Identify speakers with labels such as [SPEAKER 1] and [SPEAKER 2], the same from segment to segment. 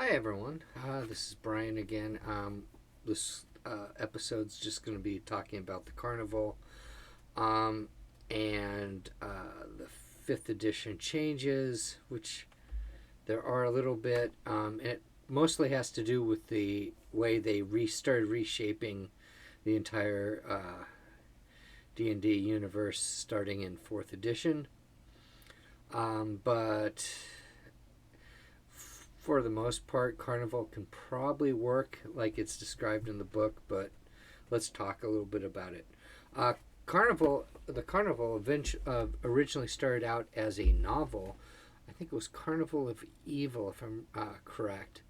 [SPEAKER 1] Hi everyone, this is Brian again. This episode's just going to be talking about the Carnival um, and the fifth edition changes, which there are a little bit. It mostly has to do with the way they started reshaping the entire D&D universe starting in fourth edition. But for the most part, Carnival can probably work like it's described in the book, but let's talk a little bit about it. Uh, the Carnival originally started out as a novel. I think it was Carnival of Evil, if I'm correct.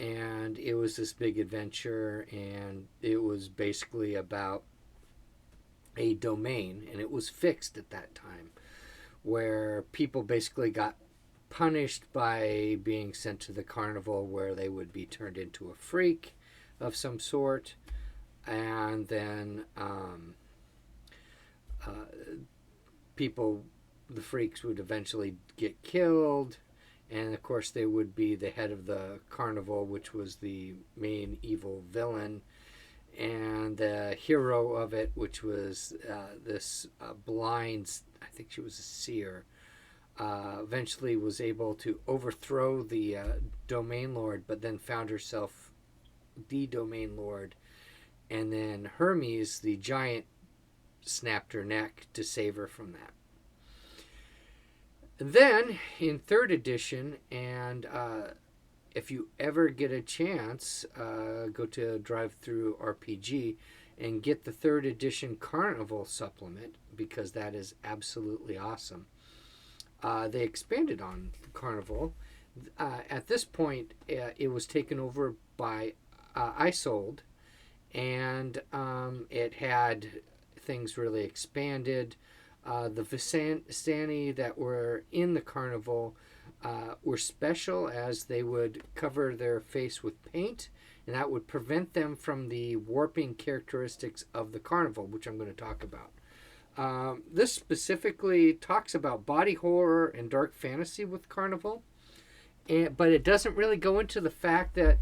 [SPEAKER 1] And it was this big adventure, and it was basically about a domain, and it was fixed at that time, where people basically got punished by being sent to the carnival where they would be turned into a freak of some sort, and then uh, people, the freaks, would eventually get killed, and of course they would be the head of the carnival, which was the main evil villain, and the hero of it, which was this blind, I think she was a seer, eventually was able to overthrow the domain lord, but then found herself the domain lord. And then Hermes, the giant, snapped her neck to save her from that. And then in third edition, and if you ever get a chance, go to Drive Through RPG and get the third edition Carnival supplement, because that is absolutely awesome. They expanded on Carnival. At this point, it was taken over by Isold, and it had things really expanded. The Vistani that were in the Carnival were special, as they would cover their face with paint, and that would prevent them from the warping characteristics of the Carnival, which I'm going to talk about. This specifically talks about body horror and dark fantasy with Carnival, but it doesn't really go into the fact that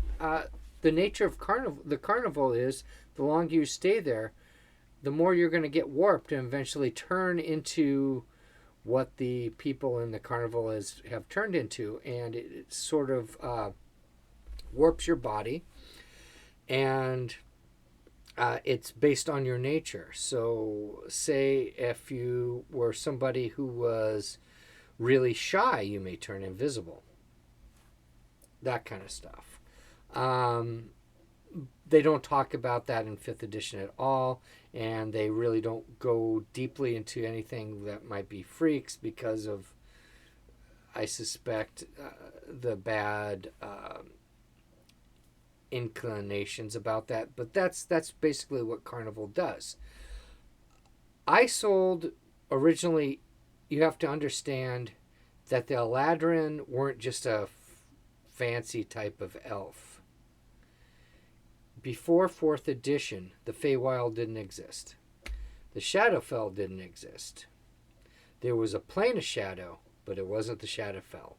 [SPEAKER 1] the nature of the Carnival is the longer you stay there, the more you're going to get warped and eventually turn into what the people in the Carnival have turned into, and it sort of warps your body, and it's based on your nature. So, say if you were somebody who was really shy, you may turn invisible. That kind of stuff. Um, they don't talk about that in 5th edition at all, and they really don't go deeply into anything that might be freaks because of, I suspect, the bad inclinations about that. But that's basically what Carnival does. Isold originally, you have to understand that the Eladrin weren't just a fancy type of elf. Before 4th edition, the Feywild didn't exist. The Shadowfell didn't exist. There was a plane of shadow, but it wasn't the Shadowfell.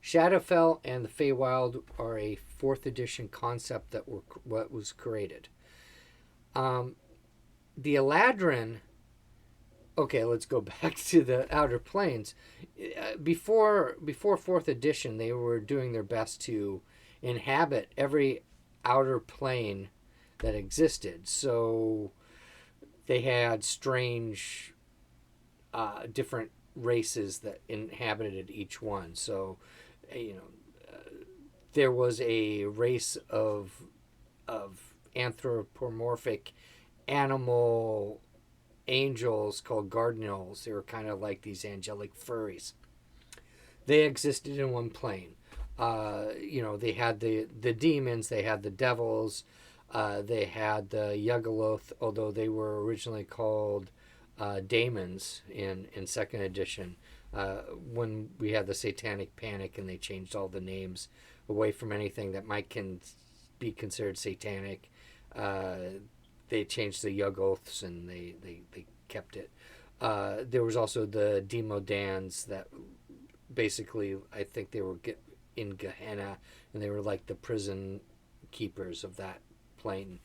[SPEAKER 1] Shadowfell and the Feywild are a 4th edition concept that what was created. The Eladrin. Okay, let's go back to the Outer Planes. Before 4th edition, they were doing their best to inhabit every outer plane that existed. So they had strange, different races that inhabited each one. So, there was a race of anthropomorphic animal angels called Gardenals. They were kind of like these angelic furries. They existed in one plane. They had the demons, they had the devils, they had the Yugoloth, although they were originally called daemons in 2nd edition, when we had the Satanic Panic and they changed all the names away from anything that might be considered satanic. They changed the Yuggoths and they kept it. There was also the Demodans that basically, I think they were in Gehenna, and they were like the prison keepers of that plane.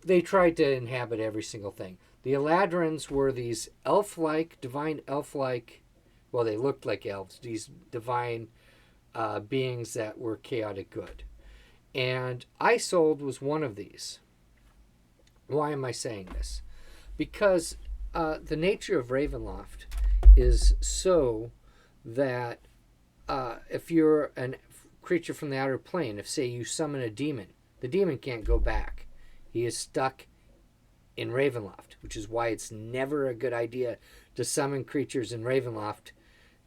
[SPEAKER 1] They tried to inhabit every single thing. The Eladrins were these elf-like, divine elf-like, well, they looked like elves, these divine beings that were chaotic good. And Isolde was one of these. Why am I saying this? Because the nature of Ravenloft is so that if you're a creature from the outer plane, if, say, you summon a demon, the demon can't go back. He is stuck in Ravenloft, which is why it's never a good idea to summon creatures in Ravenloft,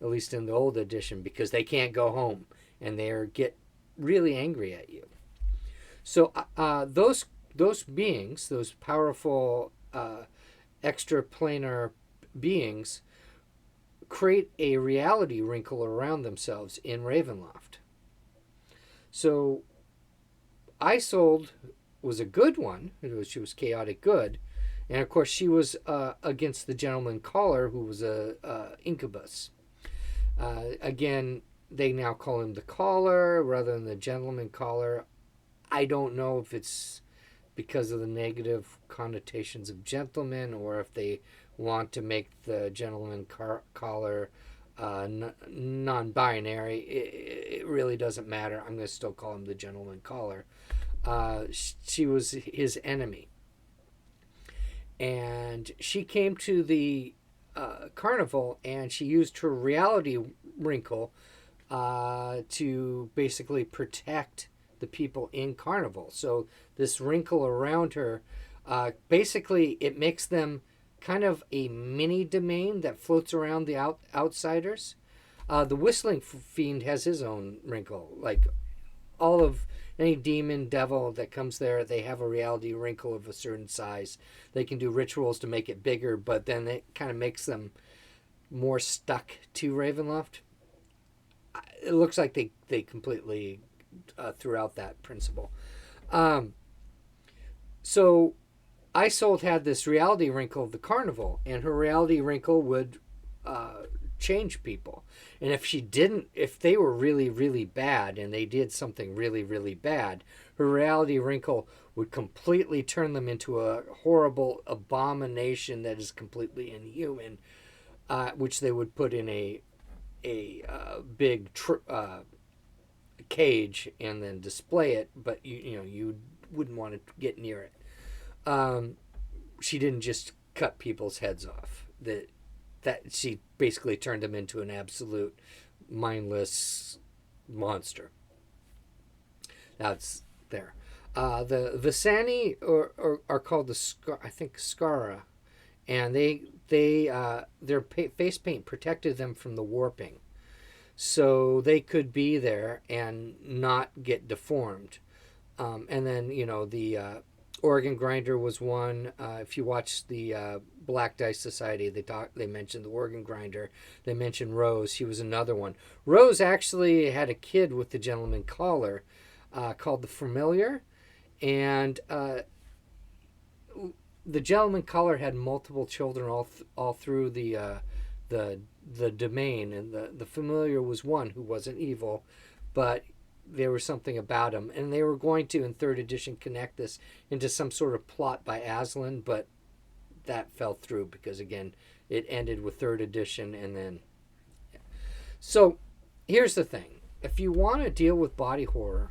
[SPEAKER 1] at least in the old edition, because they can't go home and they get really angry at you. So those beings, those powerful extraplanar beings, create a reality wrinkle around themselves in Ravenloft. So Isolde was a good one. She was chaotic good. And of course she was against the Gentleman Caller, who was a incubus. Again, they now call him the Caller rather than the Gentleman Caller. I don't know if it's because of the negative connotations of gentleman, or if they want to make the Gentleman Caller non-binary. It really doesn't matter. I'm going to still call him the Gentleman Caller. She was his enemy. And she came to the carnival, and she used her reality wrinkle to basically protect the people in Carnival. So this wrinkle around her, basically it makes them kind of a mini domain that floats around the outsiders. The Whistling Fiend has his own wrinkle. Like all of any demon, devil that comes there, they have a reality wrinkle of a certain size. They can do rituals to make it bigger, but then it kind of makes them more stuck to Ravenloft. It looks like they completely threw out that principle. So Isolde had this reality wrinkle of the carnival, and her reality wrinkle would change people. And if they were really, really bad and they did something really, really bad, her reality wrinkle would completely turn them into a horrible abomination that is completely inhuman, which they would put in a big cage and then display it, but you wouldn't want to get near it. She didn't just cut people's heads off. That she basically turned them into an absolute mindless monster. That's there. The Visani are called I think Skara, and their face paint protected them from the warping, so they could be there and not get deformed. And then the Organ Grinder was one. If you watch the Black Dice Society, they mentioned the Organ Grinder. They mentioned Rose. She was another one. Rose actually had a kid with the Gentleman Caller called the Familiar, and the Gentleman Caller had multiple children all through the domain, and the Familiar was one who wasn't evil, but there was something about him, and they were going to, in 3rd edition, connect this into some sort of plot by Aslan, but that fell through because, again, it ended with 3rd edition, and then... Yeah. So, here's the thing. If you want to deal with body horror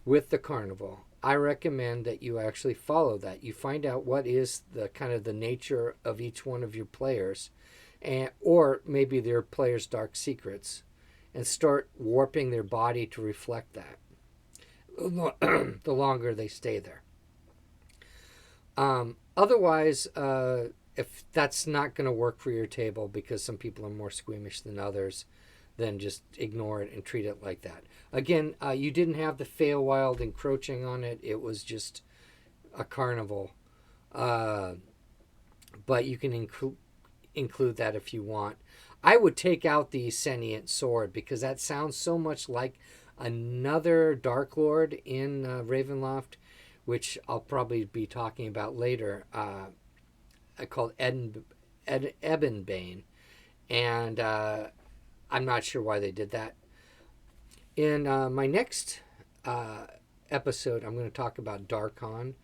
[SPEAKER 1] with the carnival, I recommend that you actually follow that. You find out what is the kind of the nature of each one of your players, or maybe their players' dark secrets, and start warping their body to reflect that the longer they stay there. Otherwise, if that's not going to work for your table because some people are more squeamish than others, then just ignore it and treat it like that. Again, you didn't have the Feywild encroaching on it. It was just a carnival. But you can include that if you want. I would take out the Sentient Sword because that sounds so much like another Dark Lord in Ravenloft, which I'll probably be talking about later. I called Ebonbane, and I'm not sure why they did that. In my next episode, I'm going to talk about Darkon,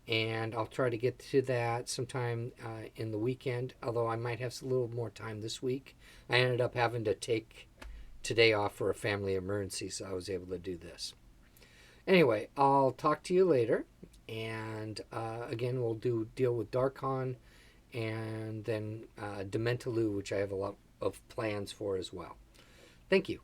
[SPEAKER 1] and I'll try to get to that sometime in the weekend, although I might have a little more time this week. I ended up having to take today off for a family emergency, so I was able to do this. Anyway, I'll talk to you later, and again, we'll deal with Darkon and then Dementalu, which I have a lot of plans for as well. Thank you.